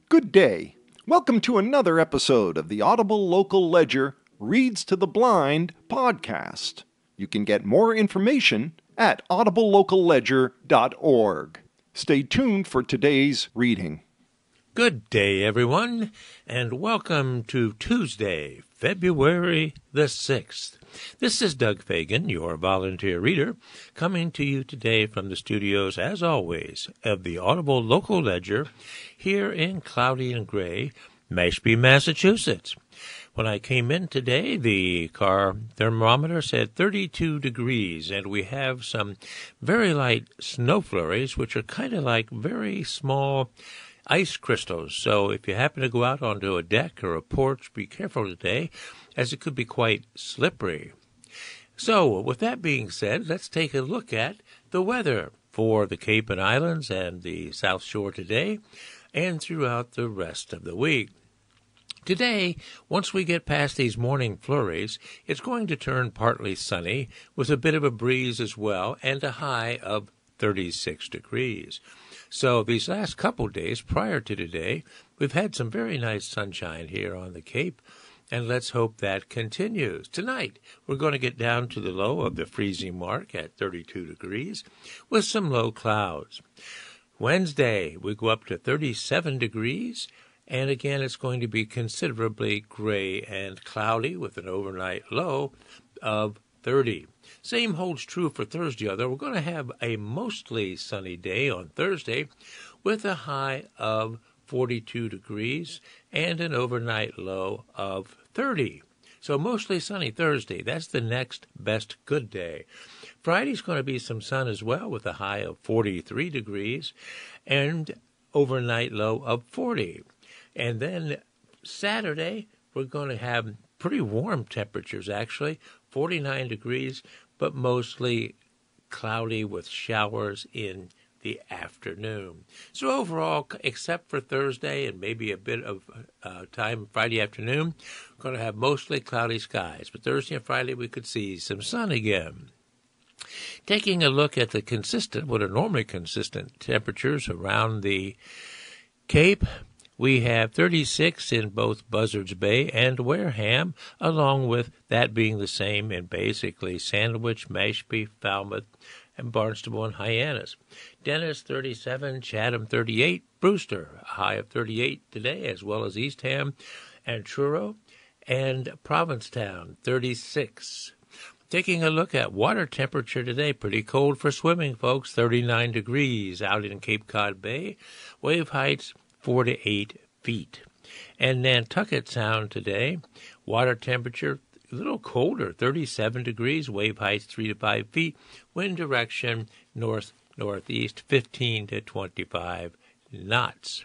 Good day. Welcome to another episode of the Audible Local Ledger Reads to the Blind podcast. You can get more information at audiblelocalledger.org. Stay tuned for today's reading. Good day, everyone, and welcome to Tuesday, February the 6th. This is Doug Fagan, your volunteer reader, coming to you today from the studios, as always, of the Audible Local Ledger here in cloudy and gray Mashpee, Massachusetts. When I came in today, the car thermometer said 32 degrees, and we have some very light snow flurries, which are kind of like very small ice crystals. So if you happen to go out onto a deck or a porch, be careful today, as it could be quite slippery. So with that being said, let's take a look at the weather for the Cape and Islands and the South Shore today and throughout the rest of the week. Today, once we get past these morning flurries, it's going to turn partly sunny with a bit of a breeze as well and a high of 36 degrees. So these last couple days prior to today, we've had some very nice sunshine here on the Cape, and let's hope that continues. Tonight, we're going to get down to the low of the freezing mark at 32 degrees with some low clouds. Wednesday, we go up to 37 degrees, and again, it's going to be considerably gray and cloudy with an overnight low of 30. Same holds true for Thursday, although we're going to have a mostly sunny day on Thursday with a high of 42 degrees and an overnight low of 30. So mostly sunny Thursday. That's the next best good day. Friday's going to be some sun as well with a high of 43 degrees and overnight low of 40. And then Saturday, we're going to have pretty warm temperatures, actually, 49 degrees, but mostly cloudy with showers in the afternoon. So overall, except for Thursday and maybe a bit of time Friday afternoon, we're going to have mostly cloudy skies. But Thursday and Friday, we could see some sun again. Taking a look at what are normally consistent temperatures around the Cape, we have 36 in both Buzzards Bay and Wareham, along with that being the same in basically Sandwich, Mashpee, Falmouth, and Barnstable and Hyannis. Dennis, 37, Chatham, 38, Brewster, a high of 38 today, as well as Eastham and Truro, and Provincetown, 36. Taking a look at water temperature today, pretty cold for swimming, folks, 39 degrees out in Cape Cod Bay. Wave heights 4 to 8 feet. And Nantucket Sound today, water temperature a little colder, 37 degrees, wave heights 3 to 5 feet, wind direction north-northeast, 15 to 25 knots.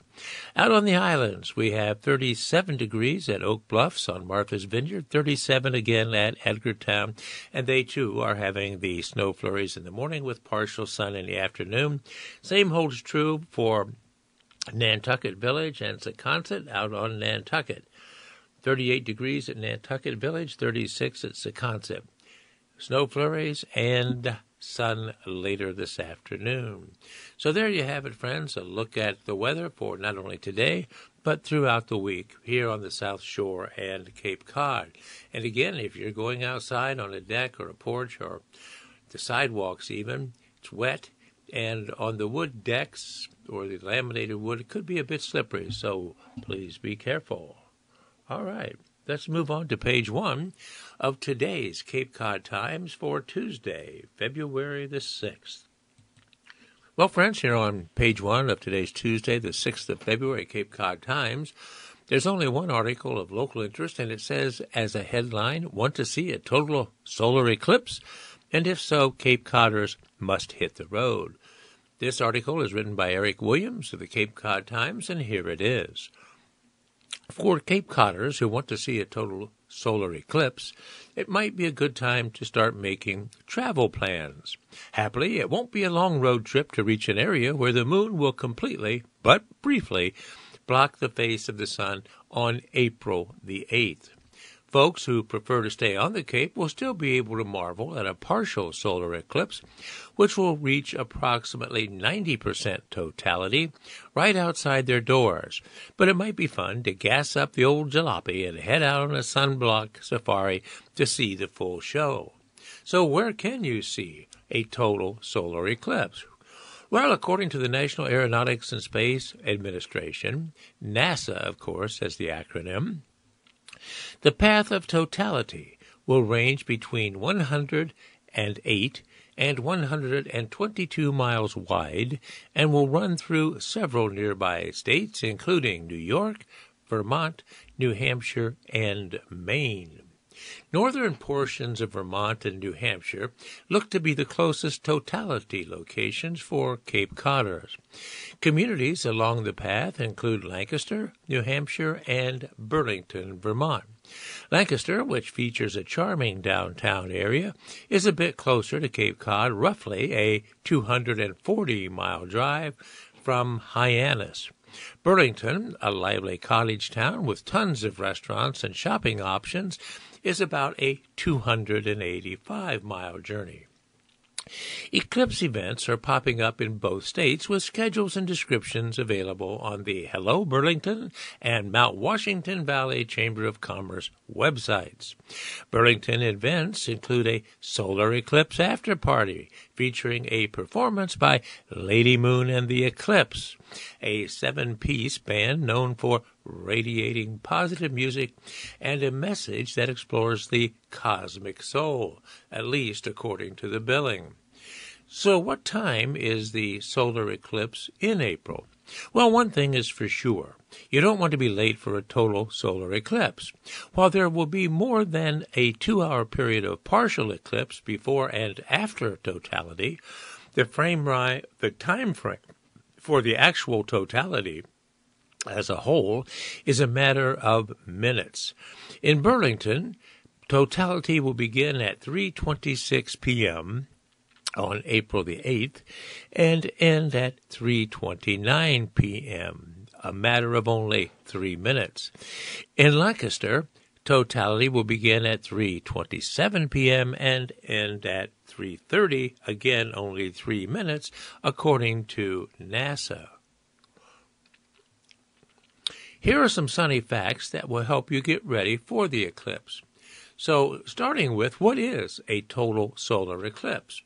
Out on the islands, we have 37 degrees at Oak Bluffs on Martha's Vineyard, 37 again at Edgartown, and they too are having the snow flurries in the morning with partial sun in the afternoon. Same holds true for Nantucket Village and Secaucet out on Nantucket. 38 degrees at Nantucket Village, 36 at Secaucet. Snow flurries and sun later this afternoon. So there you have it, friends, a look at the weather for not only today, but throughout the week here on the South Shore and Cape Cod. And again, if you're going outside on a deck or a porch or the sidewalks even, it's wet. And on the wood decks or the laminated wood, it could be a bit slippery, so please be careful. All right, let's move on to page 1 of today's Cape Cod Times for Tuesday, February the 6th. Well, friends, here on page 1 of today's Tuesday, the 6th of February, Cape Cod Times, there's only one article of local interest, and it says, as a headline, want to see a total solar eclipse? And if so, Cape Codders must hit the road. This article is written by Eric Williams of the Cape Cod Times, and here it is. For Cape Codders who want to see a total solar eclipse, it might be a good time to start making travel plans. Happily, it won't be a long road trip to reach an area where the moon will completely, but briefly, block the face of the sun on April the 8th. Folks who prefer to stay on the Cape will still be able to marvel at a partial solar eclipse, which will reach approximately 90% totality right outside their doors. But it might be fun to gas up the old jalopy and head out on a sunblock safari to see the full show. So where can you see a total solar eclipse? Well, according to the National Aeronautics and Space Administration, NASA, of course, as the acronym, the path of totality will range between 108 and 122 miles wide and will run through several nearby states, including New York, Vermont, New Hampshire, and Maine. Northern portions of Vermont and New Hampshire look to be the closest totality locations for Cape Codders. Communities along the path include Lancaster, New Hampshire, and Burlington, Vermont. Lancaster, which features a charming downtown area, is a bit closer to Cape Cod, roughly a 240-mile drive from Hyannis. Burlington, a lively cottage town with tons of restaurants and shopping options, is about a 285-mile journey. Eclipse events are popping up in both states with schedules and descriptions available on the Hello Burlington and Mount Washington Valley Chamber of Commerce websites. Burlington events include a solar eclipse after party featuring a performance by Lady Moon and the Eclipse, a 7-piece band known for radiating positive music and a message that explores the cosmic soul, at least according to the billing. So what time is the solar eclipse in April? Well, one thing is for sure. You don't want to be late for a total solar eclipse. While there will be more than a 2-hour period of partial eclipse before and after totality, the time frame for the actual totality as a whole is a matter of minutes. In Burlington, totality will begin at 3:26 p.m. on April the 8th and end at 3:29 p.m., a matter of only 3 minutes. In Lancaster, totality will begin at 3:27 p.m. and end at 3:30, again only 3 minutes, according to NASA. Here are some sunny facts that will help you get ready for the eclipse. So, starting with, what is a total solar eclipse?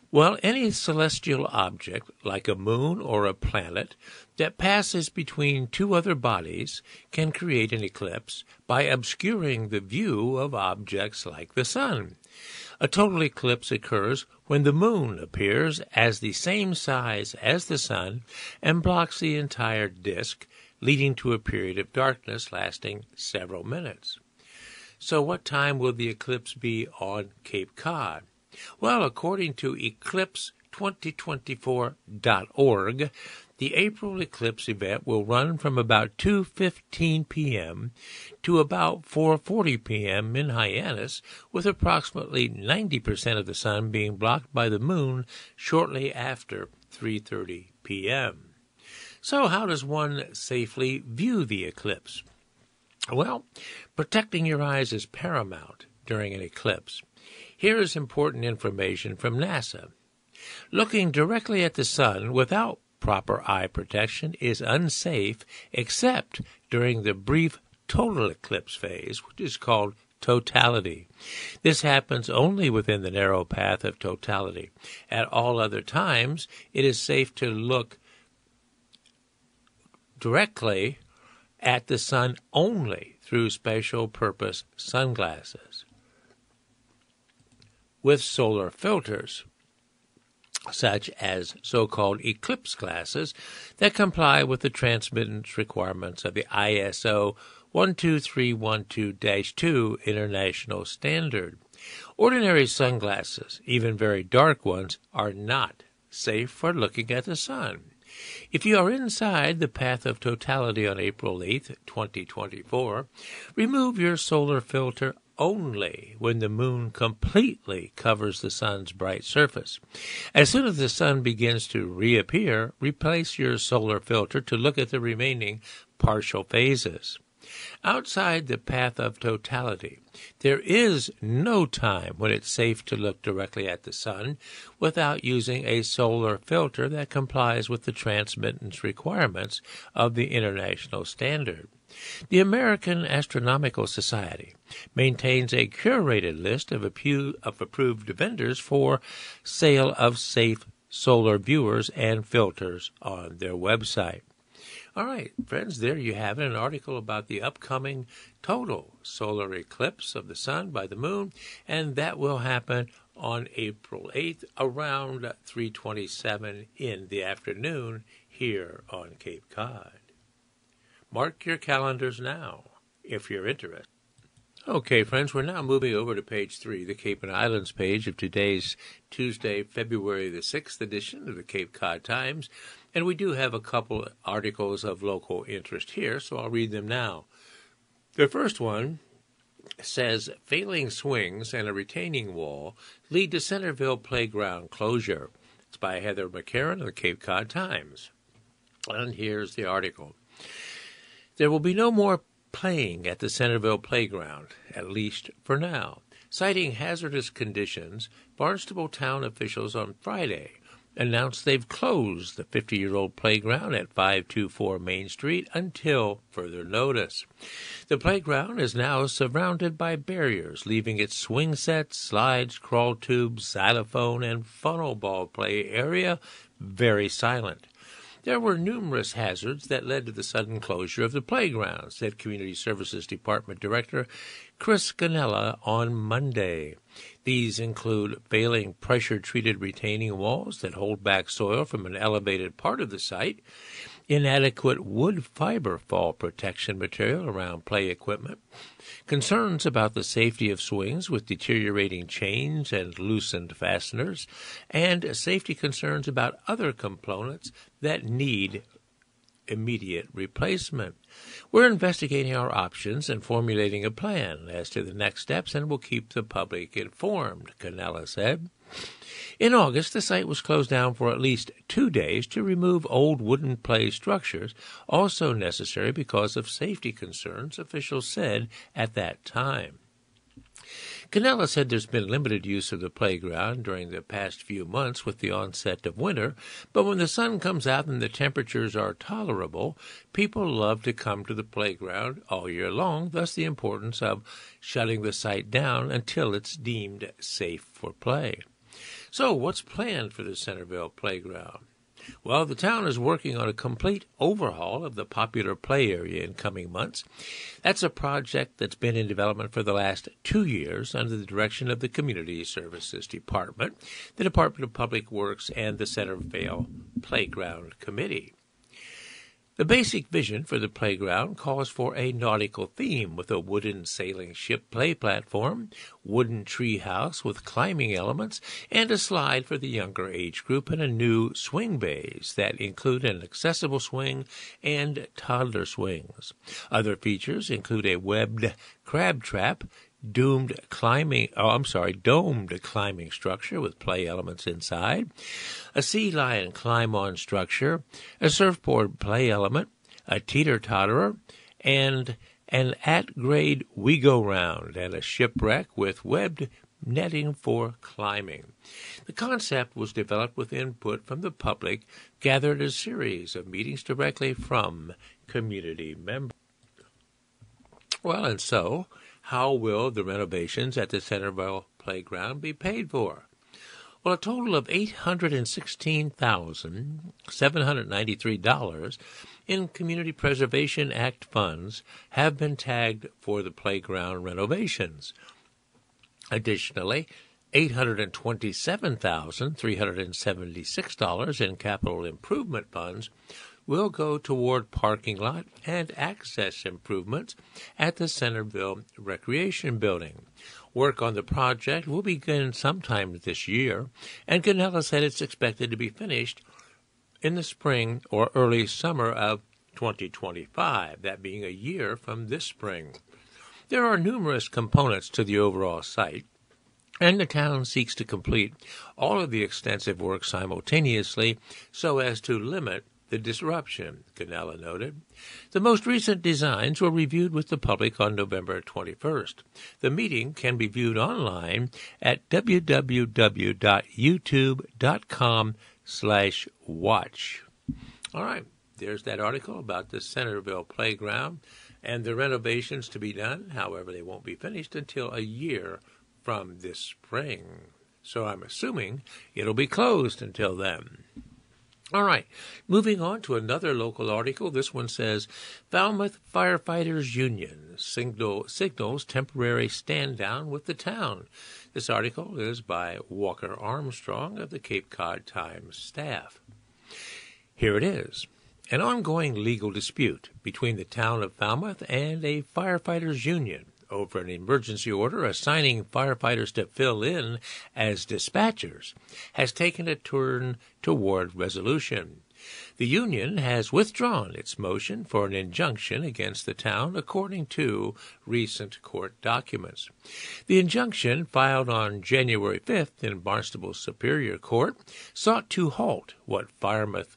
Well, any celestial object, like a moon or a planet, that passes between two other bodies can create an eclipse by obscuring the view of objects like the sun. A total eclipse occurs when the moon appears as the same size as the sun and blocks the entire disk, leading to a period of darkness lasting several minutes. So what time will the eclipse be on Cape Cod? Well, according to eclipse2024.org, the April eclipse event will run from about 2:15 p.m. to about 4:40 p.m. in Hyannis, with approximately 90% of the sun being blocked by the moon shortly after 3:30 p.m. So how does one safely view the eclipse? Well, protecting your eyes is paramount during an eclipse. Here is important information from NASA. Looking directly at the sun without proper eye protection is unsafe except during the brief total eclipse phase, which is called totality. This happens only within the narrow path of totality. At all other times, it is safe to look directly at the sun only through special purpose sunglasses with solar filters, such as so-called eclipse glasses that comply with the transmittance requirements of the ISO 12312-2 international standard. Ordinary sunglasses, even very dark ones, are not safe for looking at the sun. If you are inside the path of totality on April 8th, 2024, remove your solar filter only when the moon completely covers the sun's bright surface. As soon as the sun begins to reappear, replace your solar filter to look at the remaining partial phases. Outside the path of totality, there is no time when it's safe to look directly at the sun without using a solar filter that complies with the transmittance requirements of the international standard. The American Astronomical Society maintains a curated list of approved vendors for sale of safe solar viewers and filters on their website. All right, friends, there you have it, an article about the upcoming total solar eclipse of the sun by the moon, and that will happen on April 8th around 3:27 in the afternoon here on Cape Cod. Mark your calendars now, if you're interested. Okay, friends, we're now moving over to page 3, the Cape and Islands page of today's Tuesday, February the 6th edition of the Cape Cod Times. And we do have a couple articles of local interest here, so I'll read them now. The first one says, failing swings and a retaining wall lead to Centerville Playground closure. It's by Heather McCarran of the Cape Cod Times. And here's the article. There will be no more playing at the Centerville Playground, at least for now. Citing hazardous conditions, Barnstable town officials on Friday announced they've closed the 50-year-old playground at 524 Main Street until further notice. The playground is now surrounded by barriers, leaving its swing sets, slides, crawl tubes, xylophone, and funnel ball play area very silent. There were numerous hazards that led to the sudden closure of the playground, said Community Services Department Director Chris Ganella on Monday. These include failing pressure-treated retaining walls that hold back soil from an elevated part of the site, inadequate wood fiber fall protection material around play equipment, concerns about the safety of swings with deteriorating chains and loosened fasteners, and safety concerns about other components that need immediate replacement. We're investigating our options and formulating a plan as to the next steps, and will keep the public informed, Canella said. In August, the site was closed down for at least 2 days to remove old wooden play structures, also necessary because of safety concerns, officials said at that time. Canella said there's been limited use of the playground during the past few months with the onset of winter, but when the sun comes out and the temperatures are tolerable, people love to come to the playground all year long, thus the importance of shutting the site down until it's deemed safe for play. So what's planned for the Centerville Playground? Well, the town is working on a complete overhaul of the popular play area in coming months. That's a project that's been in development for the last 2 years under the direction of the Community Services Department, the Department of Public Works, and the Centerville Playground Committee. The basic vision for the playground calls for a nautical theme with a wooden sailing ship play platform, wooden tree house with climbing elements, and a slide for the younger age group, and a new swing bays that include an accessible swing and toddler swings. Other features include a webbed crab trap, domed climbing structure with play elements inside, a sea lion climb-on structure, a surfboard play element, a teeter-totterer, and an at-grade we-go-round, and a shipwreck with webbed netting for climbing. The concept was developed with input from the public, gathered at a series of meetings directly from community members. Well, and so, how will the renovations at the Centerville Playground be paid for? Well, a total of $816,793 in Community Preservation Act funds have been tagged for the playground renovations. Additionally, $827,376 in capital improvement funds will go toward parking lot and access improvements at the Centerville Recreation Building. Work on the project will begin sometime this year, and Ganella said it's expected to be finished in the spring or early summer of 2025, that being a year from this spring. There are numerous components to the overall site, and the town seeks to complete all of the extensive work simultaneously so as to limit the disruption, Cannella noted. The most recent designs were reviewed with the public on November 21st. The meeting can be viewed online at www.youtube.com/watch. All right, there's that article about the Centerville Playground and the renovations to be done. However, they won't be finished until a year from this spring. So I'm assuming it'll be closed until then. All right, moving on to another local article. This one says, Falmouth Firefighters Union signals temporary stand-down with the town. This article is by Walker Armstrong of the Cape Cod Times staff. Here it is. An ongoing legal dispute between the town of Falmouth and a firefighters union over an emergency order assigning firefighters to fill in as dispatchers has taken a turn toward resolution. The union has withdrawn its motion for an injunction against the town, according to recent court documents. The injunction, filed on January 5th in Barnstable Superior Court, sought to halt what Falmouth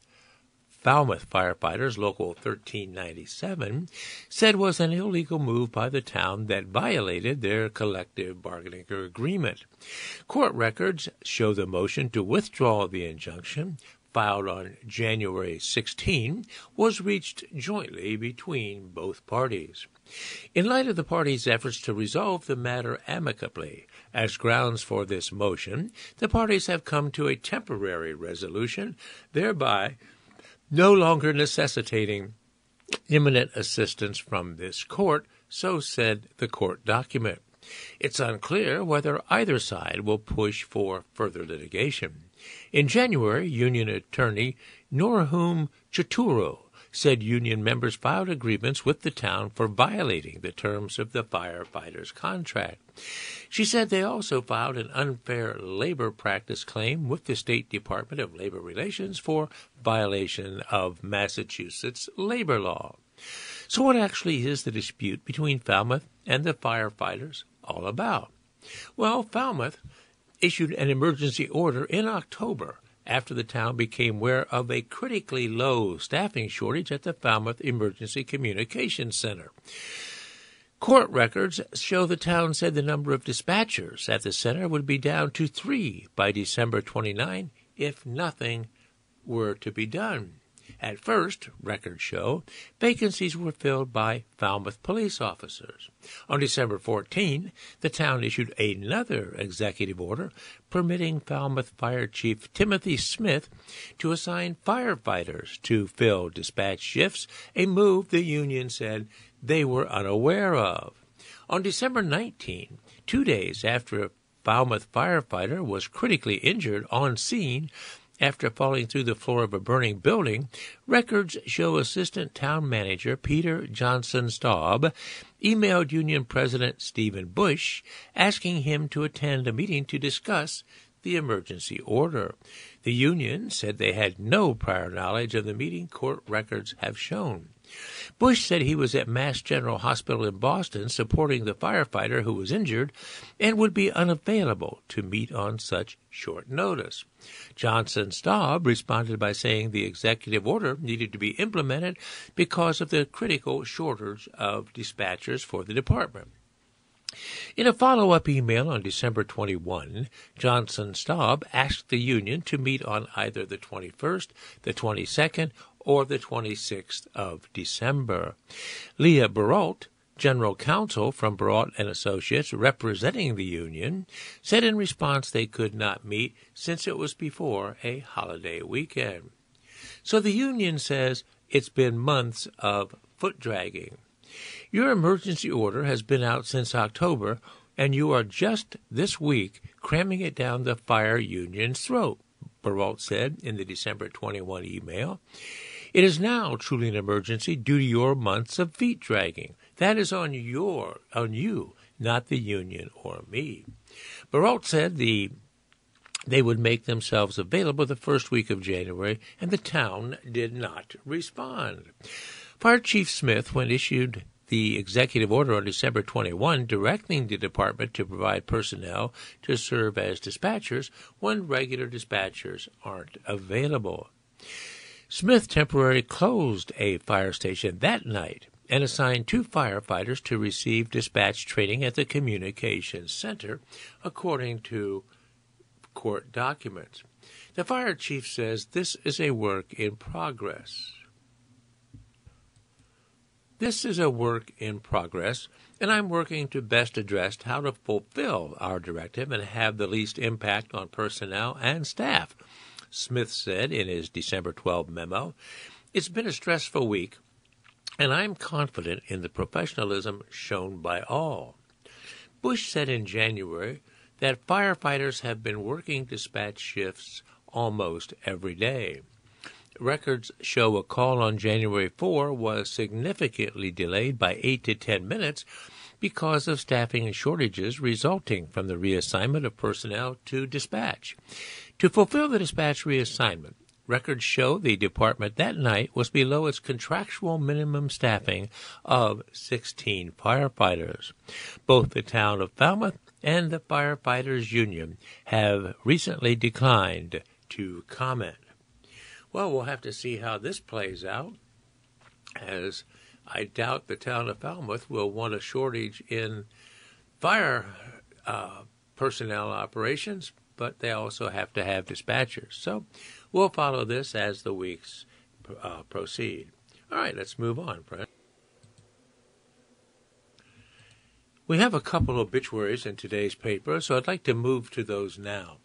Firefighters Local 1397 said was an illegal move by the town that violated their collective bargaining agreement. Court records show the motion to withdraw the injunction, filed on January 16, was reached jointly between both parties. In light of the parties' efforts to resolve the matter amicably, as grounds for this motion, the parties have come to a temporary resolution, thereby no longer necessitating imminent assistance from this court, so said the court document. It's unclear whether either side will push for further litigation. In January, union attorney Norahum Chaturo said union members filed agreements with the town for violating the terms of the firefighters' contract. She said they also filed an unfair labor practice claim with the State Department of Labor Relations for violation of Massachusetts labor law. So what actually is the dispute between Falmouth and the firefighters all about? Well, Falmouth issued an emergency order in October after the town became aware of a critically low staffing shortage at the Falmouth Emergency Communications Center. Court records show the town said the number of dispatchers at the center would be down to 3 by December 29 if nothing were to be done. At first, records show, vacancies were filled by Falmouth police officers. On December 14, the town issued another executive order permitting Falmouth Fire Chief Timothy Smith to assign firefighters to fill dispatch shifts, a move the union said they were unaware of. On December 19, 2 days after a Falmouth firefighter was critically injured on scene after falling through the floor of a burning building, records show Assistant Town Manager Peter Johnson Staub emailed Union President Stephen Bush asking him to attend a meeting to discuss the emergency order. The union said they had no prior knowledge of the meeting, court records have shown. Bush said he was at Mass General Hospital in Boston supporting the firefighter who was injured and would be unavailable to meet on such short notice. Johnson Staub responded by saying the executive order needed to be implemented because of the critical shortage of dispatchers for the department. In a follow-up email on December 21, Johnson Staub asked the union to meet on either the 21st, the 22nd, or the 26th of December. Leah Barrault, general counsel from Barrault and Associates representing the union, said in response they could not meet since it was before a holiday weekend. So the union says it's been months of foot-dragging. Your emergency order has been out since October, and you are just this week cramming it down the fire union's throat, Barrault said in the December 21 email. It is now truly an emergency due to your months of feet dragging. That is on you, not the union or me. Barrault said they would make themselves available the first week of January, and the town did not respond. Fire Chief Smith, when issued the executive order on December 21 directing the department to provide personnel to serve as dispatchers when regular dispatchers aren't available. Smith temporarily closed a fire station that night and assigned 2 firefighters to receive dispatch training at the Communications Center, according to court documents. The fire chief says this is a work in progress. This is a work in progress, and I'm working to best address how to fulfill our directive and have the least impact on personnel and staff, Smith said in his December 12 memo. It's been a stressful week, and I'm confident in the professionalism shown by all. Bush said in January that firefighters have been working dispatch shifts almost every day. Records show a call on January 4 was significantly delayed by 8 to 10 minutes because of staffing shortages resulting from the reassignment of personnel to dispatch. To fulfill the dispatch reassignment, records show the department that night was below its contractual minimum staffing of 16 firefighters. Both the town of Falmouth and the Firefighters Union have recently declined to comment. Well, we'll have to see how this plays out, as I doubt the town of Falmouth will want a shortage in fire personnel operations, but they also have to have dispatchers. So we'll follow this as the weeks proceed. All right, let's move on, Brent. We have a couple of obituaries in today's paper, so I'd like to move to those now.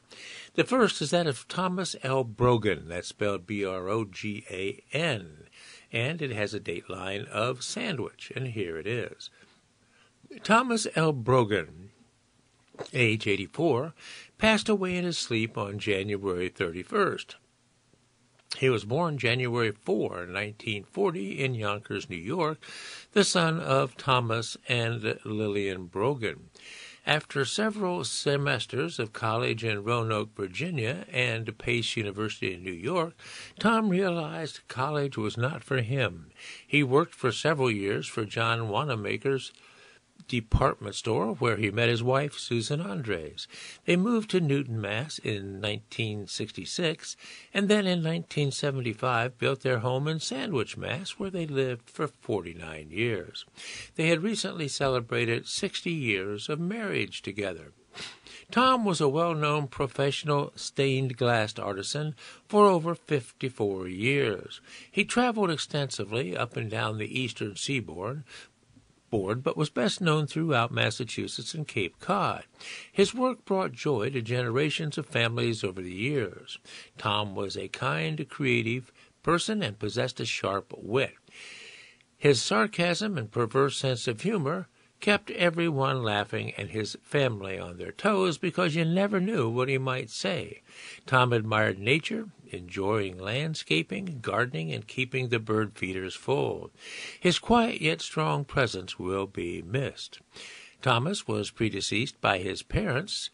The first is that of Thomas L. Brogan, that's spelled B-R-O-G-A-N, and it has a dateline of Sandwich, and here it is. Thomas L. Brogan, age 84, passed away in his sleep on January 31st. He was born January 4, 1940, in Yonkers, New York, the son of Thomas and Lillian Brogan. After several semesters of college in Roanoke, Virginia, and Pace University in New York, Tom realized college was not for him. He worked for several years for John Wanamaker's department store, where he met his wife, Susan Andres. They moved to Newton, Mass. in 1966, and then in 1975 built their home in Sandwich, Mass., where they lived for 49 years. They had recently celebrated 60 years of marriage together. Tom was a well-known professional stained glass artisan for over 54 years. He traveled extensively up and down the eastern seaboard, but was best known throughout Massachusetts and Cape Cod. His work brought joy to generations of families over the years. Tom was a kind, creative person and possessed a sharp wit. His sarcasm and perverse sense of humor kept everyone laughing and his family on their toes because you never knew what he might say. Tom admired nature, enjoying landscaping, gardening, and keeping the bird feeders full. His quiet yet strong presence will be missed. Thomas was predeceased by his parents,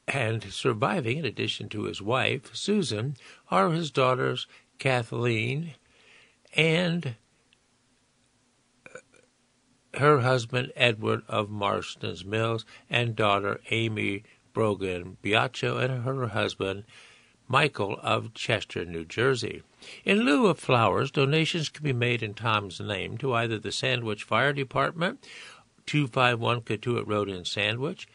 and surviving, in addition to his wife, Susan, are his daughters, Kathleen, and her husband, Edward of Marston's Mills, and daughter, Amy Brogan Biaccio, and her husband, Michael of Chester, New Jersey. In lieu of flowers, donations can be made in Tom's name to either the Sandwich Fire Department, 251 Catuit Road in Sandwich,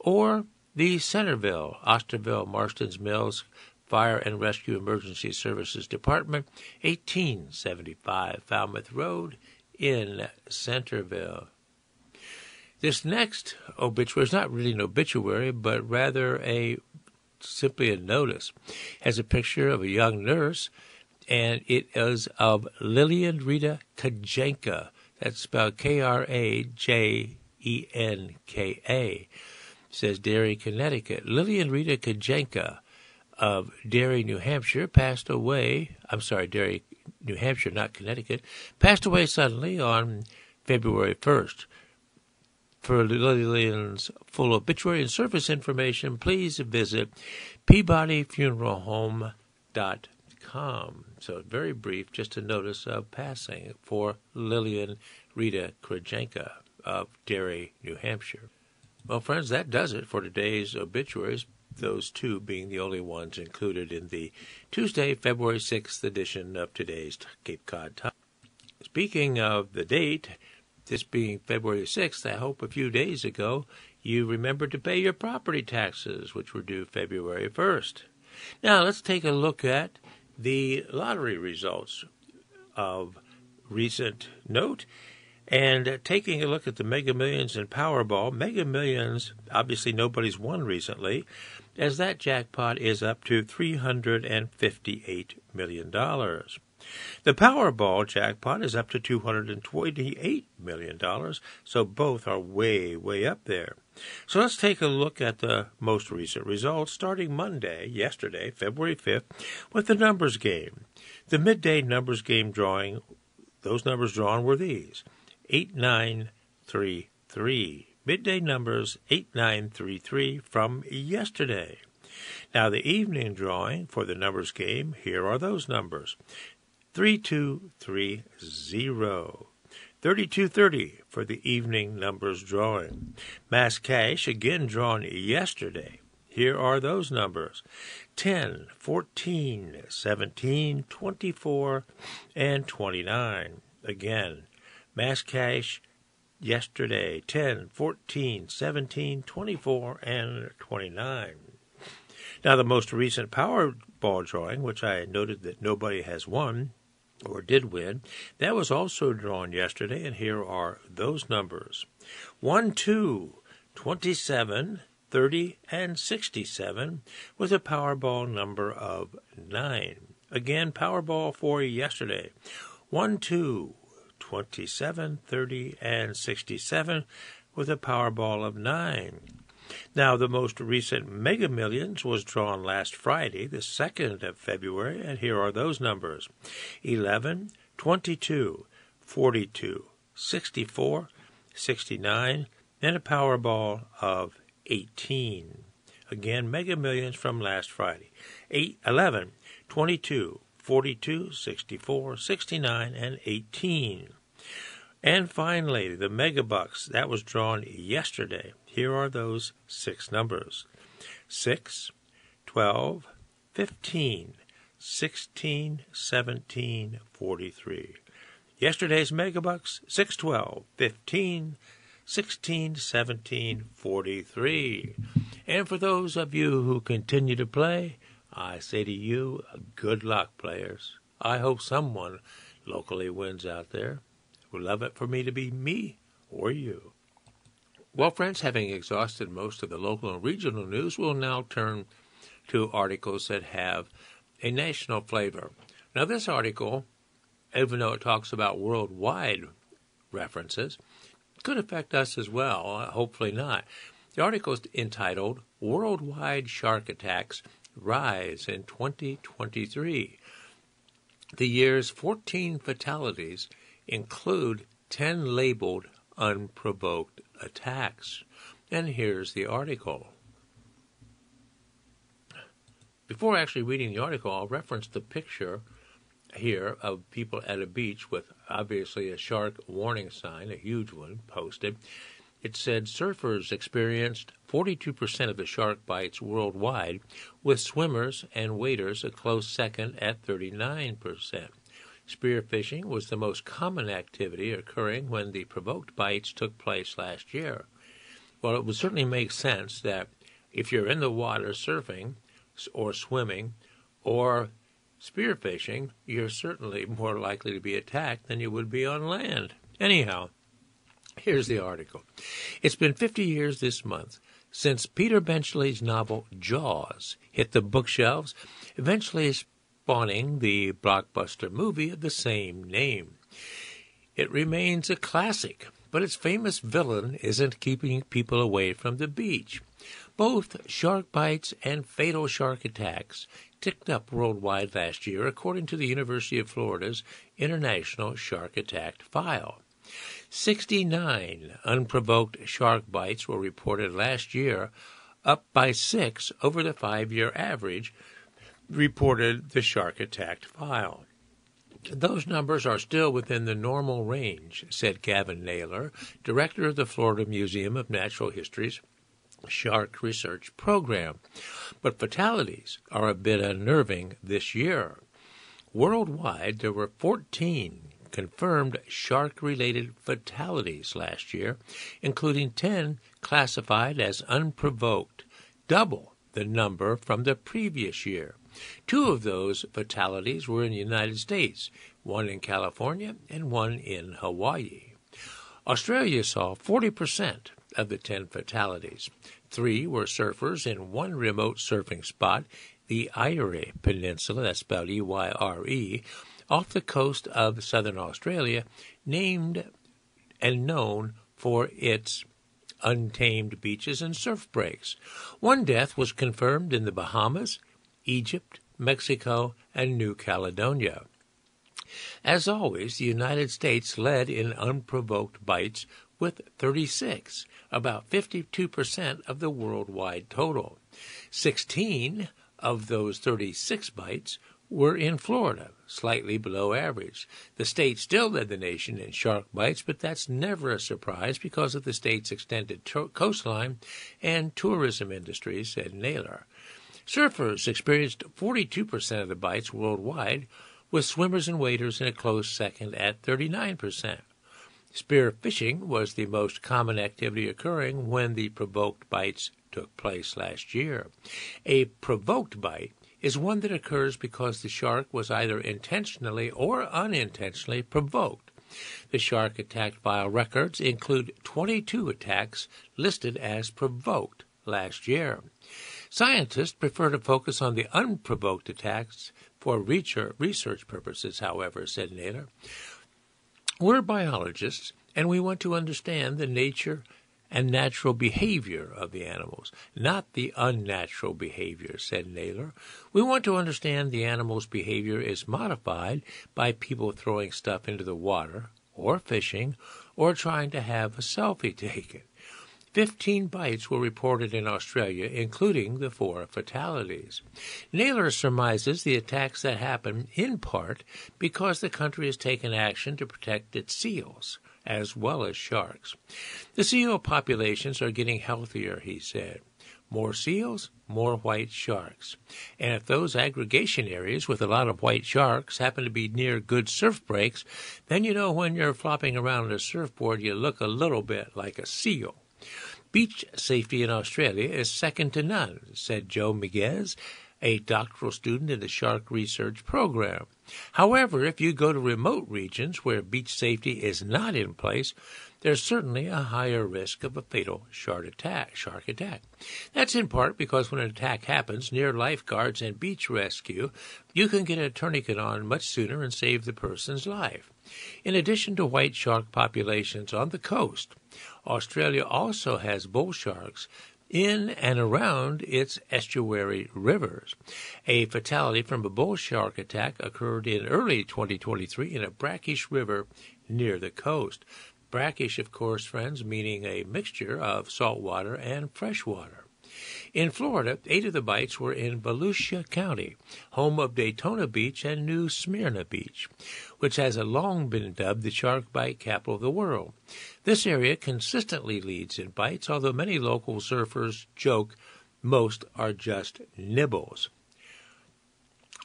or the Centerville, Osterville, Marston's Mills Fire and Rescue Emergency Services Department, 1875 Falmouth Road in Centerville. This next obituary is not really an obituary, but rather simply a notice. It has a picture of a young nurse, and it is of Lillian Rita Kajenka. That's spelled Krajenka. It says Derry, Connecticut. Lillian Rita Kajenka of Derry, New Hampshire, passed away. Derry, New Hampshire, not Connecticut, passed away suddenly on February 1st. For Lillian's full obituary and service information, please visit PeabodyFuneralHome.com. So very brief, just a notice of passing for Lillian Rita Krajenka of Derry, New Hampshire. Well, friends, that does it for today's obituaries. those two being the only ones included in the Tuesday, February 6th edition of today's Cape Cod Times. Speaking of the date, this being February 6th, I hope a few days ago you remembered to pay your property taxes, which were due February 1st. Now, let's take a look at the lottery results of recent note. And taking a look at the Mega Millions and Powerball, Mega Millions, obviously nobody's won recently, as that jackpot is up to $358 million. The Powerball jackpot is up to $228 million, so both are way, way up there. So let's take a look at the most recent results, starting yesterday, February 5th, with the numbers game. The midday numbers game drawing, those numbers drawn were these: 8933. Midday numbers 8933 from yesterday. Now the evening drawing for the numbers game, here are those numbers: 3230. 3230 for the evening numbers drawing. Mass cash again drawn yesterday. Here are those numbers: 10, 14, 17, 24, and 29. Again, mass cash yesterday: 10, 14, 17, 24, and 29. Now, the most recent Powerball drawing, which I noted that nobody has won or did win, that was also drawn yesterday, and here are those numbers: 1, 2, 27, 30, and 67, with a Powerball number of 9. Again, Powerball for yesterday: 1, 2, 27, 30, and 67, with a Powerball of 9. Now, the most recent Mega Millions was drawn last Friday, the 2nd of February, and here are those numbers: 11, 22, 42, 64, 69, and a Powerball of 18. Again, Mega Millions from last Friday: 11, 22, 42, 64, 69, and 18. And finally, the Mega Bucks, that was drawn yesterday. Here are those 6 numbers: 6, 12, 15, 16, 17, 43. Yesterday's Mega Bucks: 6, 12, 15, 16, 17, 43. And for those of you who continue to play, I say to you, good luck, players. I hope someone locally wins out there. Would love it for me to be me or you. Well, friends, having exhausted most of the local and regional news, we'll now turn to articles that have a national flavor. Now, this article, even though it talks about worldwide references, could affect us as well, hopefully not. The article is entitled "Worldwide Shark Attacks Rise in 2023." The year's 14 fatalities include 10 labeled unprovoked attacks. And here's the article. Before actually reading the article, I'll reference the picture here of people at a beach with obviously a shark warning sign, a huge one, posted. It said surfers experienced 42% of the shark bites worldwide, with swimmers and waders a close second at 39%. Spearfishing was the most common activity occurring when the provoked bites took place last year. Well, it would certainly make sense that if you're in the water surfing or swimming or spearfishing, you're certainly more likely to be attacked than you would be on land. Anyhow, here's the article. It's been 50 years this month since Peter Benchley's novel Jaws hit the bookshelves, eventually spawning the blockbuster movie of the same name. It remains a classic, but its famous villain isn't keeping people away from the beach. Both shark bites and fatal shark attacks ticked up worldwide last year, according to the University of Florida's International Shark Attack File. 69 unprovoked shark bites were reported last year, up by 6 over the 5-year average, reported the Shark Attack File. Those numbers are still within the normal range, said Gavin Naylor, director of the Florida Museum of Natural History's Shark Research Program. But fatalities are a bit unnerving this year. Worldwide, there were 14 confirmed shark-related fatalities last year, including 10 classified as unprovoked, double the number from the previous year. 2 of those fatalities were in the United States, one in California and one in Hawaii. Australia saw 40% of the 10 fatalities. 3 were surfers in one remote surfing spot, the Eyre Peninsula, that's spelled E-Y-R-E, off the coast of southern Australia, named and known for its untamed beaches and surf breaks. 1 death was confirmed in the Bahamas, Egypt, Mexico, and New Caledonia. As always, the United States led in unprovoked bites with 36, about 52% of the worldwide total. 16 of those 36 bites were in Florida, slightly below average. The state still led the nation in shark bites, but that's never a surprise because of the state's extended coastline and tourism industries, said Naylor. Surfers experienced 42% of the bites worldwide, with swimmers and waders in a close second at 39%. Spear fishing was the most common activity occurring when the provoked bites took place last year. A provoked bite is one that occurs because the shark was either intentionally or unintentionally provoked. The shark-attack file records include 22 attacks listed as provoked last year. Scientists prefer to focus on the unprovoked attacks for research purposes, however, said Naylor. We're biologists, and we want to understand the nature and natural behavior of the animals, not the unnatural behavior, said Naylor. We want to understand the animal's behavior is modified by people throwing stuff into the water, or fishing, or trying to have a selfie taken. 15 bites were reported in Australia, including the 4 fatalities. Naylor surmises the attacks that happen in part because the country has taken action to protect its seals, as well as sharks. The seal populations are getting healthier, he said. More seals, more white sharks. And if those aggregation areas with a lot of white sharks happen to be near good surf breaks, then you know when you're flopping around on a surfboard you look a little bit like a seal. Beach safety in Australia is second to none, said Joe Miguez, a doctoral student in the Shark Research Program. However, if you go to remote regions where beach safety is not in place, there's certainly a higher risk of a fatal shark attack. That's in part because when an attack happens near lifeguards and beach rescue, you can get a tourniquet on much sooner and save the person's life. In addition to white shark populations on the coast, Australia also has bull sharks in and around its estuary rivers. A fatality from a bull shark attack occurred in early 2023 in a brackish river near the coast. Brackish, of course, friends, meaning a mixture of salt water and fresh water. In Florida, 8 of the bites were in Volusia County, home of Daytona Beach and New Smyrna Beach, which has long been dubbed the shark bite capital of the world. This area consistently leads in bites, although many local surfers joke most are just nibbles.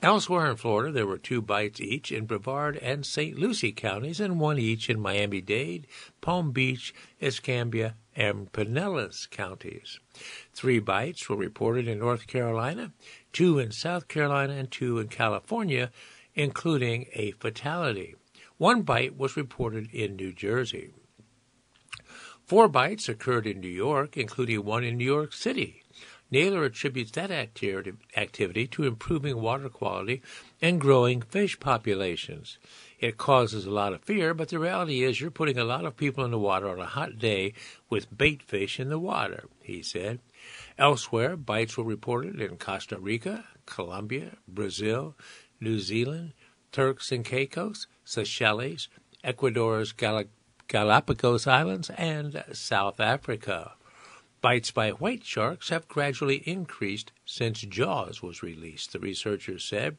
Elsewhere in Florida, there were 2 bites each in Brevard and St. Lucie counties and 1 each in Miami-Dade, Palm Beach, Escambia, and Pinellas counties. 3 bites were reported in North Carolina, 2 in South Carolina, and 2 in California, including a fatality. 1 bite was reported in New Jersey. 4 bites occurred in New York, including 1 in New York City. Naylor attributes that activity to improving water quality and growing fish populations. It causes a lot of fear, but the reality is you're putting a lot of people in the water on a hot day with bait fish in the water, he said. Elsewhere, bites were reported in Costa Rica, Colombia, Brazil, New Zealand, Turks and Caicos, Seychelles, Ecuador's Galapagos Islands, and South Africa. Bites by white sharks have gradually increased since Jaws was released, the researchers said,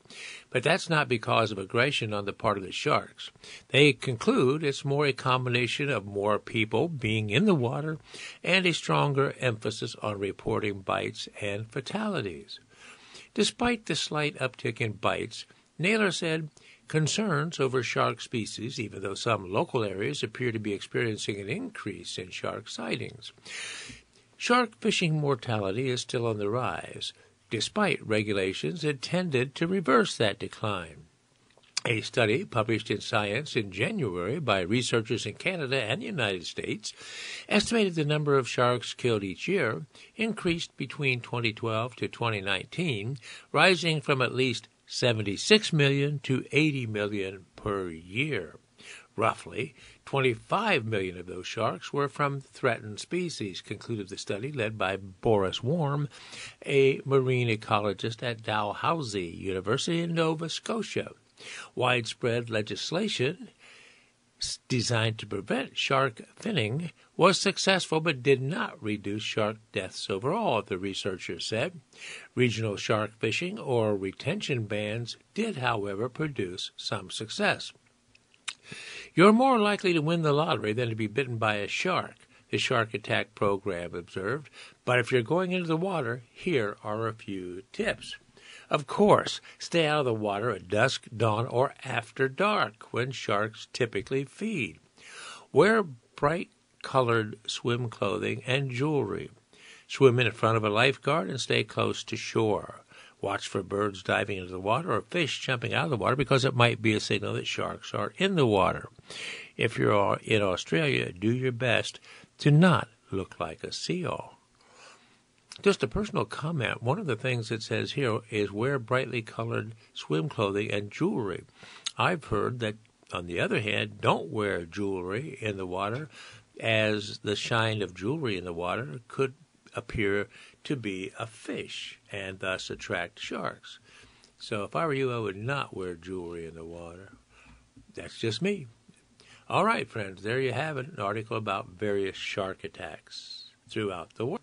but that's not because of aggression on the part of the sharks. They conclude it's more a combination of more people being in the water and a stronger emphasis on reporting bites and fatalities. Despite the slight uptick in bites, Naylor said concerns over shark species, even though some local areas appear to be experiencing an increase in shark sightings. Shark fishing mortality is still on the rise, despite regulations intended to reverse that decline. A study published in Science in January by researchers in Canada and the United States estimated the number of sharks killed each year increased between 2012 to 2019, rising from at least 76 million to 80 million per year. Roughly 25 million of those sharks were from threatened species, concluded the study led by Boris Worm, a marine ecologist at Dalhousie University in Nova Scotia. Widespread legislation designed to prevent shark finning was successful but did not reduce shark deaths overall, the researchers said. Regional shark fishing or retention bans did, however, produce some success. You're more likely to win the lottery than to be bitten by a shark, the Shark Attack program observed. But if you're going into the water, here are a few tips. Of course, stay out of the water at dusk, dawn, or after dark, when sharks typically feed. Wear bright-colored swim clothing and jewelry. Swim in front of a lifeguard and stay close to shore. Watch for birds diving into the water or fish jumping out of the water because it might be a signal that sharks are in the water. If you're in Australia, do your best to not look like a seal. Just a personal comment. One of the things it says here is wear brightly colored swim clothing and jewelry. I've heard that, on the other hand, don't wear jewelry in the water, as the shine of jewelry in the water could appear to be a fish and thus attract sharks. So if I were you, I would not wear jewelry in the water. That's just me. All right, friends, there you have it, an article about various shark attacks throughout the world.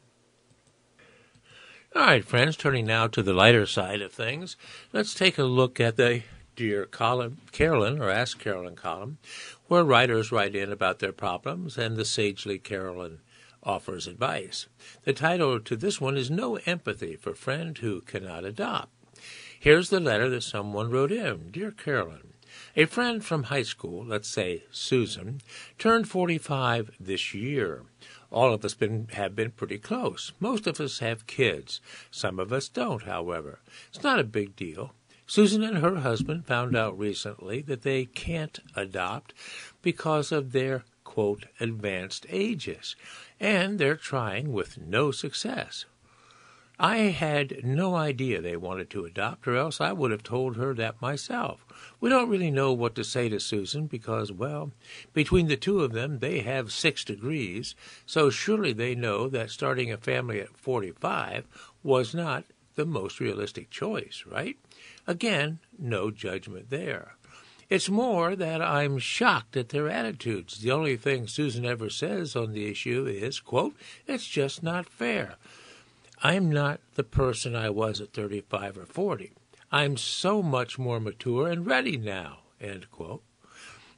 All right, friends, turning now to the lighter side of things, let's take a look at the Dear Carolyn, or Ask Carolyn column, where writers write in about their problems and the sagely Carolyn offers advice. The title to this one is No Empathy for Friend Who Cannot Adopt. Here's the letter that someone wrote in. Dear Carolyn, a friend from high school, let's say Susan, turned 45 this year. All of us have been pretty close. Most of us have kids. Some of us don't, however. It's not a big deal. Susan and her husband found out recently that they can't adopt because of their, quote, advanced ages, and they're trying with no success. I had no idea they wanted to adopt, or else I would have told her that myself. We don't really know what to say to Susan because, well, between the two of them, they have 6 degrees, so surely they know that starting a family at 45 was not the most realistic choice, right? Again, no judgment there. It's more that I'm shocked at their attitudes. The only thing Susan ever says on the issue is, quote, it's just not fair. I'm not the person I was at 35 or 40. I'm so much more mature and ready now, end quote.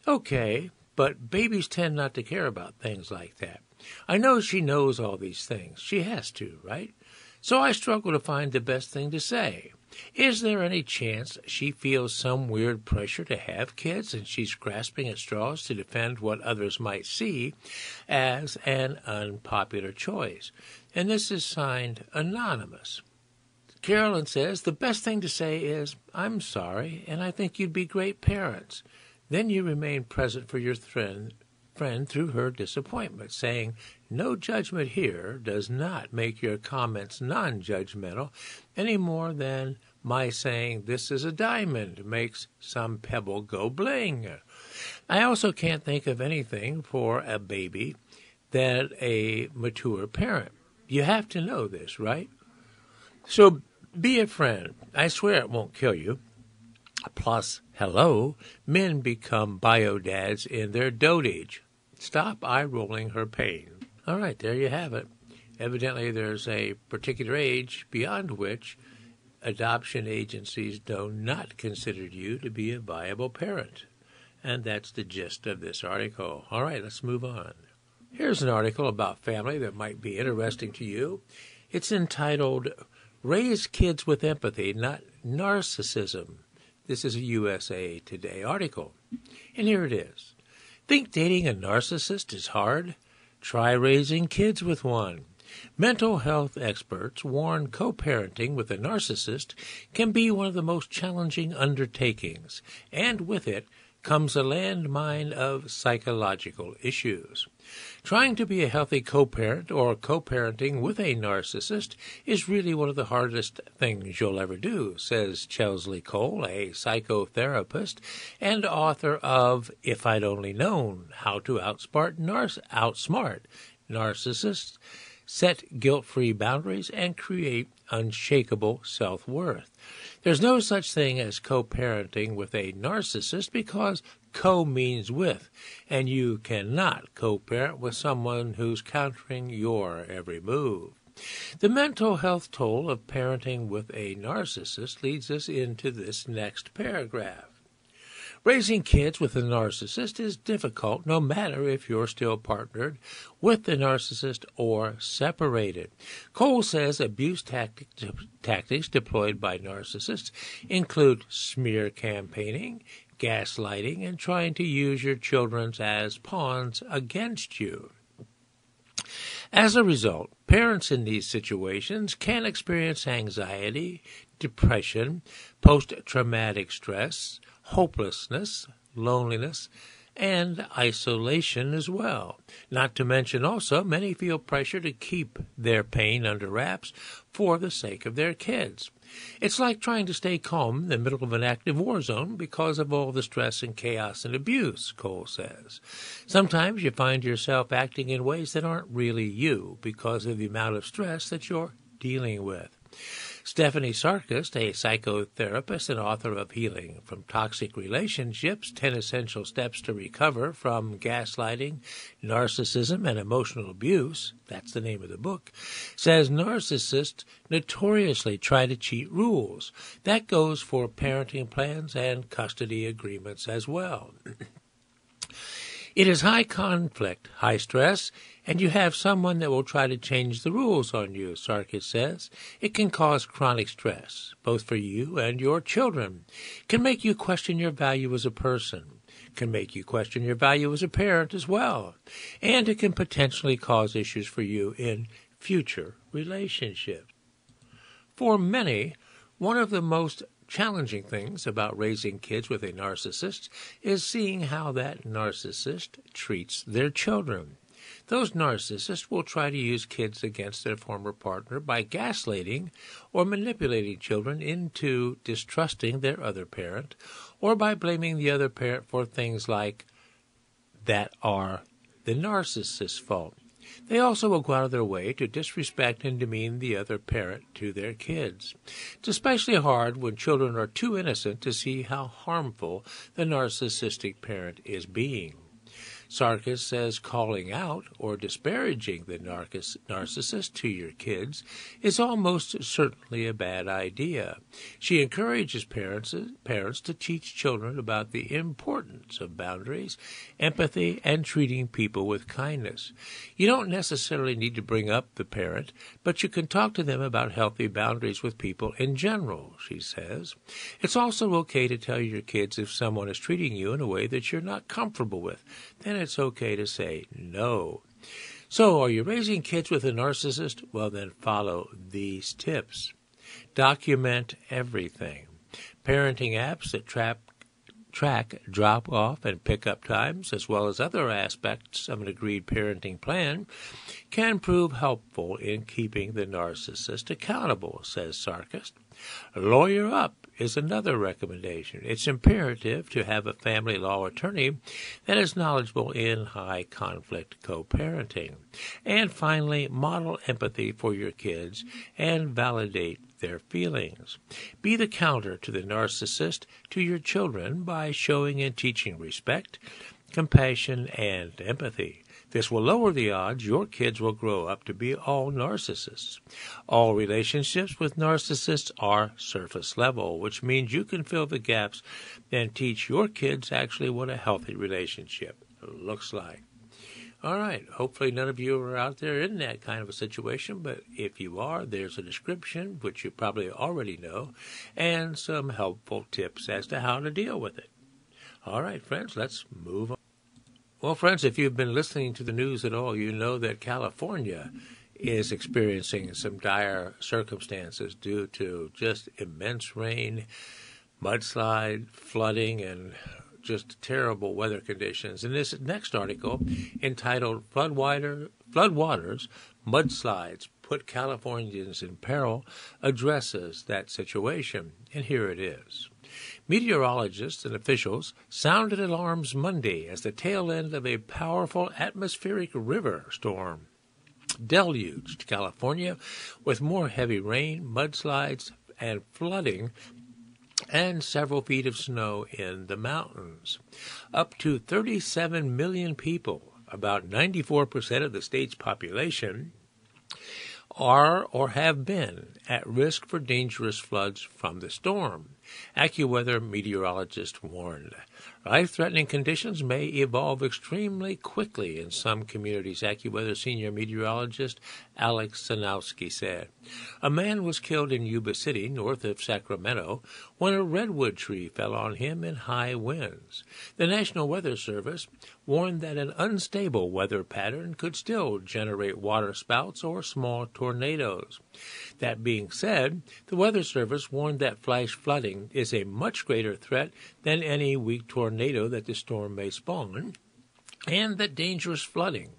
Okay, but babies tend not to care about things like that. I know she knows all these things. She has to, right? So I struggle to find the best thing to say. Is there any chance she feels some weird pressure to have kids and she's grasping at straws to defend what others might see as an unpopular choice? And this is signed Anonymous. Carolyn says, the best thing to say is, I'm sorry, and I think you'd be great parents. Then you remain present for your friend through her disappointment, saying, no judgment here does not make your comments non-judgmental any more than my saying this is a diamond makes some pebble go bling. I also can't think of anything for a baby than a mature parent. You have to know this, right? So be a friend. I swear it won't kill you. Plus, hello, men become bio-dads in their dotage. Stop eye-rolling her pain. All right, there you have it. Evidently, there's a particular age beyond which adoption agencies do not consider you to be a viable parent. And that's the gist of this article. All right, let's move on. Here's an article about family that might be interesting to you. It's entitled, Raise Kids with Empathy, Not Narcissism. This is a USA Today article. And here it is. Think dating a narcissist is hard? Try raising kids with one. Mental health experts warn co-parenting with a narcissist can be one of the most challenging undertakings, and with it comes a landmine of psychological issues. Trying to be a healthy co-parent or co-parenting with a narcissist is really one of the hardest things you'll ever do, says Chesley Cole, a psychotherapist and author of If I'd Only Known, How to Outsmart Narcissists, Set Guilt-Free Boundaries, and Create Unshakable Self-Worth. There's no such thing as co-parenting with a narcissist because co means with, and you cannot co-parent with someone who's countering your every move. The mental health toll of parenting with a narcissist leads us into this next paragraph. Raising kids with a narcissist is difficult no matter if you're still partnered with the narcissist or separated. Cole says abuse tactics deployed by narcissists include smear campaigning, gaslighting, and trying to use your children as pawns against you. As a result, parents in these situations can experience anxiety, depression, post-traumatic stress, hopelessness, loneliness, and isolation as well. Not to mention also, many feel pressure to keep their pain under wraps for the sake of their kids. It's like trying to stay calm in the middle of an active war zone because of all the stress and chaos and abuse, Cole says. Sometimes you find yourself acting in ways that aren't really you because of the amount of stress that you're dealing with. Stephanie Sarkis, a psychotherapist and author of Healing from Toxic Relationships, 10 Essential Steps to Recover from Gaslighting, Narcissism, and Emotional Abuse, that's the name of the book, says narcissists notoriously try to cheat rules. That goes for parenting plans and custody agreements as well. It is high conflict, high stress, and you have someone that will try to change the rules on you, Sarkis says. It can cause chronic stress, both for you and your children. It can make you question your value as a person. It can make you question your value as a parent as well. And it can potentially cause issues for you in future relationships. For many, one of the most challenging things about raising kids with a narcissist is seeing how that narcissist treats their children. Those narcissists will try to use kids against their former partner by gaslighting or manipulating children into distrusting their other parent, or by blaming the other parent for things like that are the narcissist's fault. They also will go out of their way to disrespect and demean the other parent to their kids. It's especially hard when children are too innocent to see how harmful the narcissistic parent is being. Sarkis says calling out or disparaging the narcissist to your kids is almost certainly a bad idea. She encourages parents to teach children about the importance of boundaries, empathy, and treating people with kindness. You don't necessarily need to bring up the parent, but you can talk to them about healthy boundaries with people in general, she says. It's also okay to tell your kids if someone is treating you in a way that you're not comfortable with. Then it's okay to say no. So, are you raising kids with a narcissist? Well, then follow these tips. Document everything. Parenting apps that track drop-off and pick-up times, as well as other aspects of an agreed parenting plan, can prove helpful in keeping the narcissist accountable, says Sarkis. Lawyer up is another recommendation. It's imperative to have a family law attorney that is knowledgeable in high-conflict co-parenting. And finally, model empathy for your kids and validate their feelings. Be the counter to the narcissist to your children by showing and teaching respect, compassion, and empathy. This will lower the odds your kids will grow up to be all narcissists. All relationships with narcissists are surface level, which means you can fill the gaps and teach your kids actually what a healthy relationship looks like. All right, hopefully none of you are out there in that kind of a situation, but if you are, there's a description, which you probably already know, and some helpful tips as to how to deal with it. All right, friends, let's move on. Well, friends, if you've been listening to the news at all, you know that California is experiencing some dire circumstances due to just immense rain, mudslide, flooding, and just terrible weather conditions. In this next article, entitled Floodwaters, Mudslides Put Californians in Peril, addresses that situation. And here it is. Meteorologists and officials sounded alarms Monday as the tail end of a powerful atmospheric river storm deluged California with more heavy rain, mudslides, and flooding, and several feet of snow in the mountains. Up to 37 million people, about 94% of the state's population, are or have been at risk for dangerous floods from the storm. AccuWeather meteorologists warned. Life-threatening conditions may evolve extremely quickly in some communities, AccuWeather senior meteorologist Alex Sanowski said. A man was killed in Yuba City, north of Sacramento, when a redwood tree fell on him in high winds. The National Weather Service warned that an unstable weather pattern could still generate waterspouts or small tornadoes. That being said, the Weather Service warned that flash flooding is a much greater threat than any weak tornado that the storm may spawn, and that dangerous flooding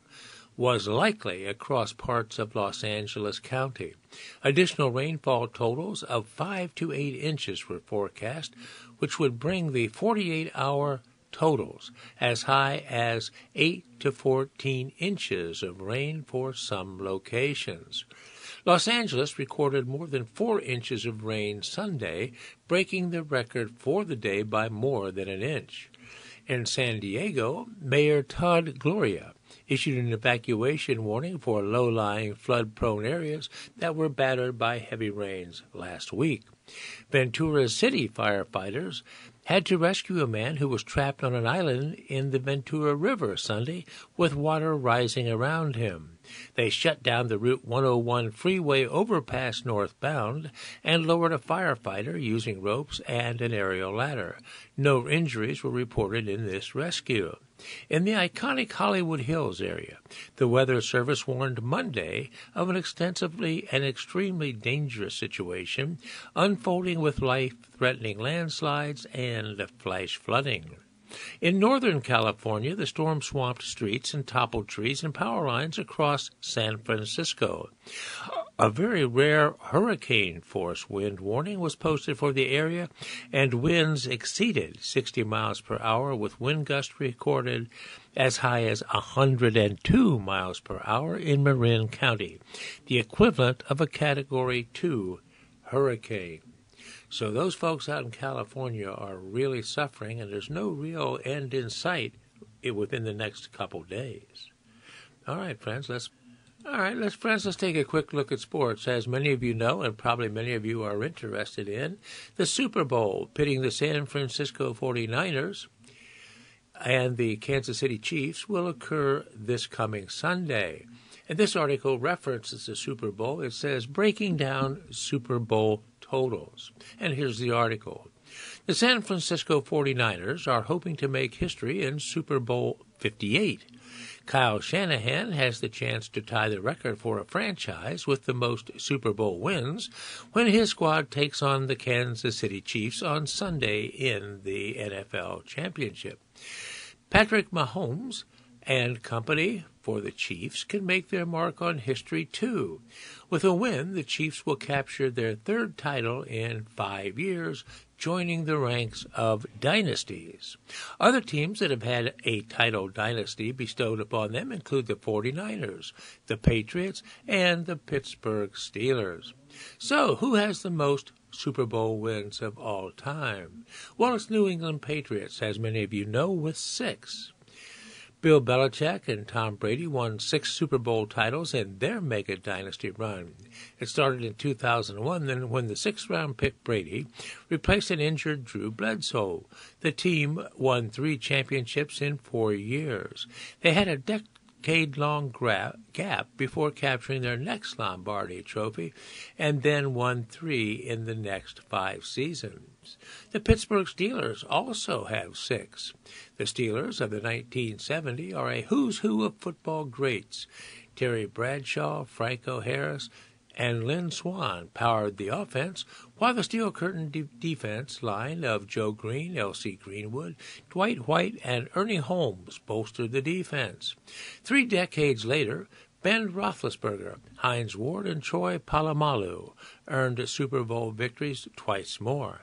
was likely across parts of Los Angeles County. Additional rainfall totals of 5 to 8 inches were forecast, which would bring the 48-hour totals as high as 8 to 14 inches of rain for some locations. Los Angeles recorded more than 4 inches of rain Sunday, breaking the record for the day by more than an inch. In San Diego, Mayor Todd Gloria issued an evacuation warning for low-lying flood-prone areas that were battered by heavy rains last week. Ventura City firefighters had to rescue a man who was trapped on an island in the Ventura River Sunday with water rising around him. They shut down the Route 101 freeway overpass northbound and lowered a firefighter using ropes and an aerial ladder. No injuries were reported in this rescue. In the iconic Hollywood Hills area, the Weather Service warned Monday of an extensively and extremely dangerous situation unfolding with life-threatening landslides and flash flooding. In Northern California, the storm swamped streets and toppled trees and power lines across San Francisco. A very rare hurricane-force wind warning was posted for the area, and winds exceeded 60 miles per hour, with wind gusts recorded as high as 102 miles per hour in Marin County, the equivalent of a Category 2 hurricane. So those folks out in California are really suffering, and there's no real end in sight within the next couple days. All right, friends, let's take a quick look at sports. As many of you know, and probably many of you are interested in, the Super Bowl pitting the San Francisco 49ers and the Kansas City Chiefs will occur this coming Sunday. And this article references the Super Bowl. It says, breaking down Super Bowl totals. And here's the article. The San Francisco 49ers are hoping to make history in Super Bowl 58. Kyle Shanahan has the chance to tie the record for a franchise with the most Super Bowl wins when his squad takes on the Kansas City Chiefs on Sunday in the NFL Championship. Patrick Mahomes and company for the Chiefs can make their mark on history, too. With a win, the Chiefs will capture their third title in 5 years, joining the ranks of dynasties. Other teams that have had a title dynasty bestowed upon them include the 49ers, the Patriots, and the Pittsburgh Steelers. So, who has the most Super Bowl wins of all time? Well, it's New England Patriots, as many of you know, with 6. Bill Belichick and Tom Brady won 6 Super Bowl titles in their mega dynasty run. It started in 2001, then when the 6th-round pick Brady replaced an injured Drew Bledsoe. The team won 3 championships in 4 years. They had a decade-long gap before capturing their next Lombardi trophy, and then won 3 in the next 5 seasons. The Pittsburgh Steelers also have 6. The Steelers of the 1970s are a who's who of football greats. Terry Bradshaw, Franco Harris, and Lynn Swann powered the offense, while the Steel Curtain defense line of Joe Green, L.C. Greenwood, Dwight White, and Ernie Holmes bolstered the defense. 3 decades later, Ben Roethlisberger, Hines Ward, and Troy Polamalu earned Super Bowl victories twice more.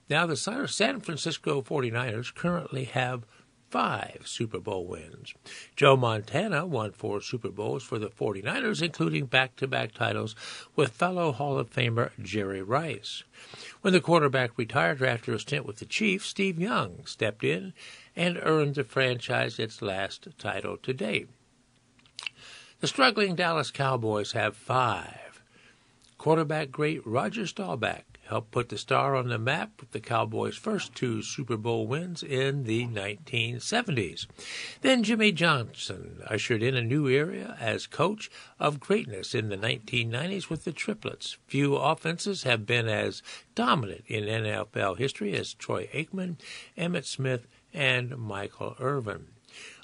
Now the San Francisco 49ers currently have 5 Super Bowl wins. Joe Montana won 4 Super Bowls for the 49ers, including back-to-back titles with fellow Hall of Famer Jerry Rice. When the quarterback retired after a stint with the Chiefs, Steve Young stepped in and earned the franchise its last title to date. The struggling Dallas Cowboys have 5. Quarterback great Roger Staubach helped put the star on the map with the Cowboys' first 2 Super Bowl wins in the 1970s. Then Jimmy Johnson ushered in a new era as coach of greatness in the 1990s with the Triplets. Few offenses have been as dominant in NFL history as Troy Aikman, Emmitt Smith, and Michael Irvin.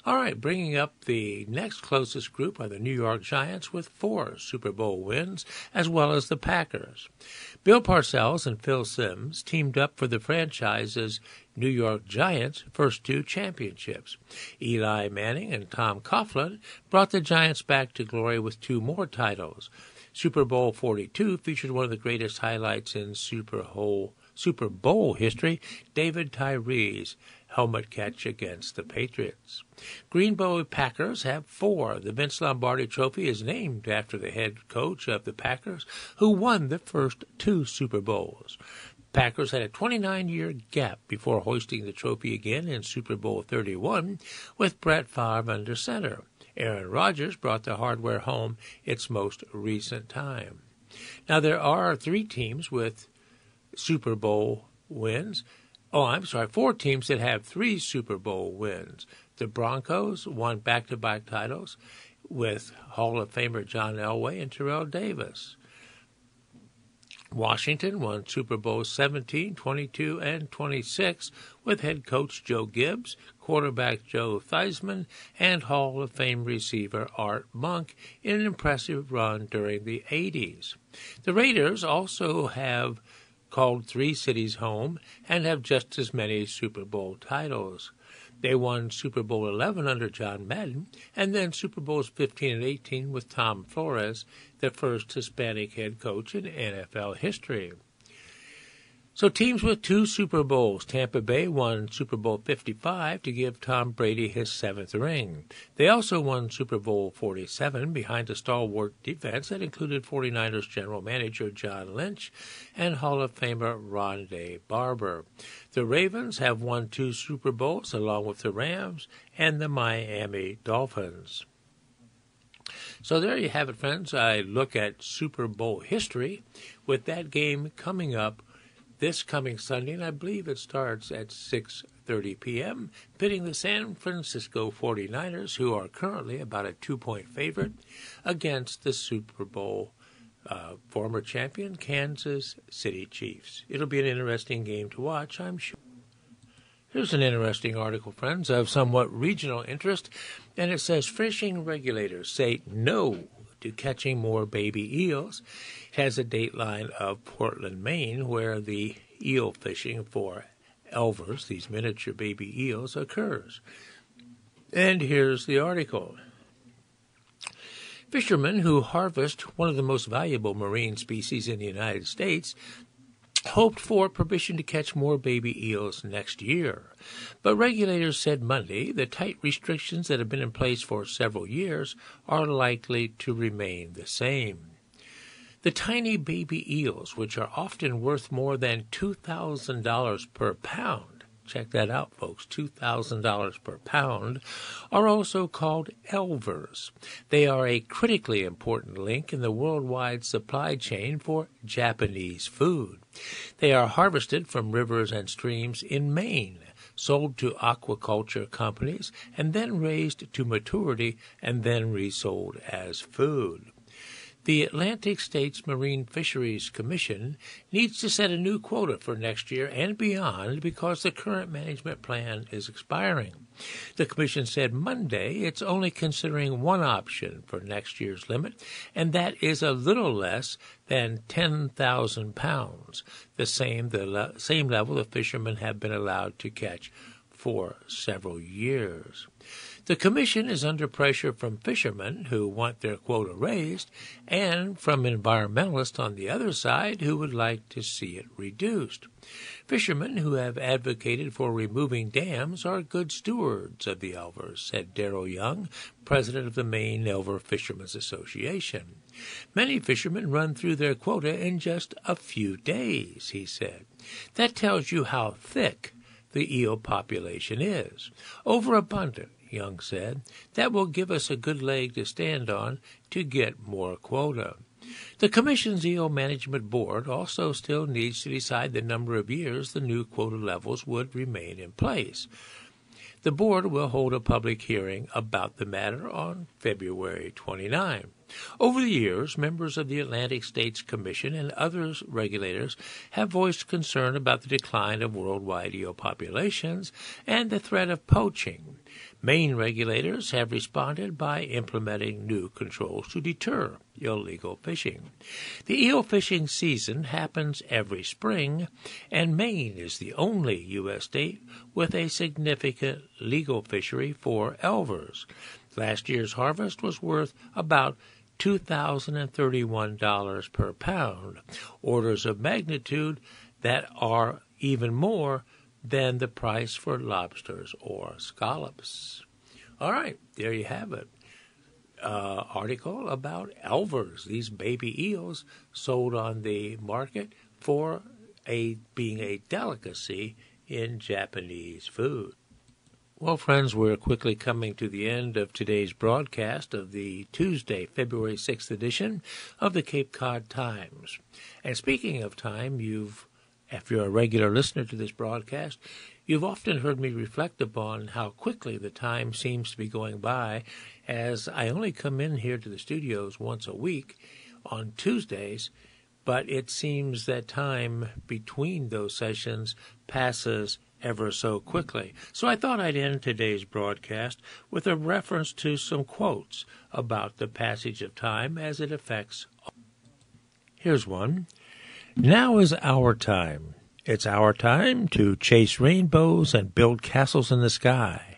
All right, bringing up the next closest group are the New York Giants with 4 Super Bowl wins, as well as the Packers. Bill Parcells and Phil Simms teamed up for the franchise's New York Giants' first 2 championships. Eli Manning and Tom Coughlin brought the Giants back to glory with 2 more titles. Super Bowl 42 featured one of the greatest highlights in Super Bowl history, David Tyree's helmet catch against the Patriots. Green Bay Packers have 4. The Vince Lombardi Trophy is named after the head coach of the Packers, who won the first 2 Super Bowls. Packers had a 29-year gap before hoisting the trophy again in Super Bowl 31 with Brett Favre under center. Aaron Rodgers brought the hardware home its most recent time. Now, there are 3 teams with Super Bowl wins. 4 teams that have 3 Super Bowl wins. The Broncos won back-to-back titles with Hall of Famer John Elway and Terrell Davis. Washington won Super Bowl 17, 22, and 26 with head coach Joe Gibbs, quarterback Joe Theismann, and Hall of Fame receiver Art Monk in an impressive run during the 80s. The Raiders also have called 3 cities home and have just as many Super Bowl titles. They won Super Bowl 11 under John Madden, and then Super Bowls 15 and 18 with Tom Flores, the first Hispanic head coach in NFL history. So teams with 2 Super Bowls. Tampa Bay won Super Bowl 55 to give Tom Brady his 7th ring. They also won Super Bowl 47 behind a stalwart defense that included 49ers general manager John Lynch and Hall of Famer Rondé Barber. The Ravens have won 2 Super Bowls along with the Rams and the Miami Dolphins. So there you have it, friends. I look at Super Bowl history with that game coming up this coming Sunday, and I believe it starts at 6:30 p.m., pitting the San Francisco 49ers, who are currently about a 2-point favorite, against the Super Bowl former champion Kansas City Chiefs. It'll be an interesting game to watch, I'm sure. Here's an interesting article, friends, of somewhat regional interest, and it says fishing regulators say no to catching more baby eels. It has a dateline of Portland, Maine, where the eel fishing for elvers, these miniature baby eels, occurs. And here's the article. Fishermen who harvest one of the most valuable marine species in the United States hoped for permission to catch more baby eels next year. But regulators said Monday the tight restrictions that have been in place for several years are likely to remain the same. The tiny baby eels, which are often worth more than $2,000 per pound, check that out, folks, $2,000 per pound, are also called elvers. They are a critically important link in the worldwide supply chain for Japanese food. They are harvested from rivers and streams in Maine, sold to aquaculture companies, and then raised to maturity and then resold as food. The Atlantic States Marine Fisheries Commission needs to set a new quota for next year and beyond because the current management plan is expiring. The Commission said Monday it's only considering one option for next year's limit, and that is a little less than 10,000 pounds, the same level the fishermen have been allowed to catch for several years. The Commission is under pressure from fishermen who want their quota raised and from environmentalists on the other side who would like to see it reduced. Fishermen who have advocated for removing dams are good stewards of the elvers, said Darrell Young, president of the Maine Elver Fishermen's Association. Many fishermen run through their quota in just a few days, he said. That tells you how thick the eel population is. Overabundant, Young said. That will give us a good leg to stand on to get more quota. The Commission's Eel Management Board also still needs to decide the number of years the new quota levels would remain in place. The board will hold a public hearing about the matter on February 29. Over the years, members of the Atlantic States Commission and other regulators have voiced concern about the decline of worldwide eel populations and the threat of poaching. Maine regulators have responded by implementing new controls to deter illegal fishing. The eel fishing season happens every spring, and Maine is the only U.S. state with a significant legal fishery for elvers. Last year's harvest was worth about $2,031 per pound, orders of magnitude that are even more than the price for lobsters or scallops. All right, there you have it. Article about elvers, these baby eels sold on the market for being a delicacy in Japanese food. Well, friends, we're quickly coming to the end of today's broadcast of the Tuesday, February 6th edition of the Cape Cod Times. And speaking of time, if you're a regular listener to this broadcast, you've often heard me reflect upon how quickly the time seems to be going by, as I only come in here to the studios once a week on Tuesdays, but it seems that time between those sessions passes ever so quickly. So I thought I'd end today's broadcast with a reference to some quotes about the passage of time as it affects. Here's one. Now is our time. It's our time to chase rainbows and build castles in the sky.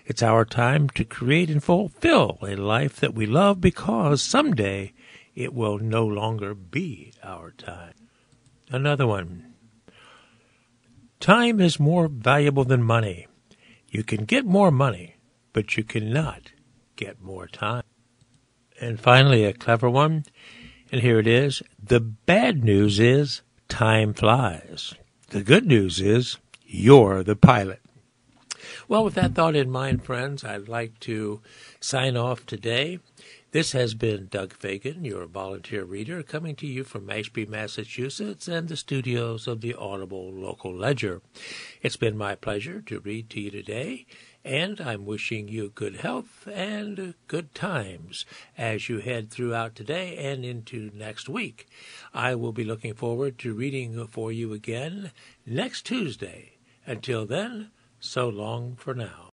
It's our time to create and fulfill a life that we love, because someday it will no longer be our time. Another one. Time is more valuable than money. You can get more money, but you cannot get more time. And finally, a clever one, and here it is. The bad news is time flies. The good news is you're the pilot. Well, with that thought in mind, friends, I'd like to sign off today. This has been Doug Fagan, your volunteer reader, coming to you from Mashpee, Massachusetts, and the studios of the Audible Local Ledger. It's been my pleasure to read to you today, and I'm wishing you good health and good times as you head throughout today and into next week. I will be looking forward to reading for you again next Tuesday. Until then, so long for now.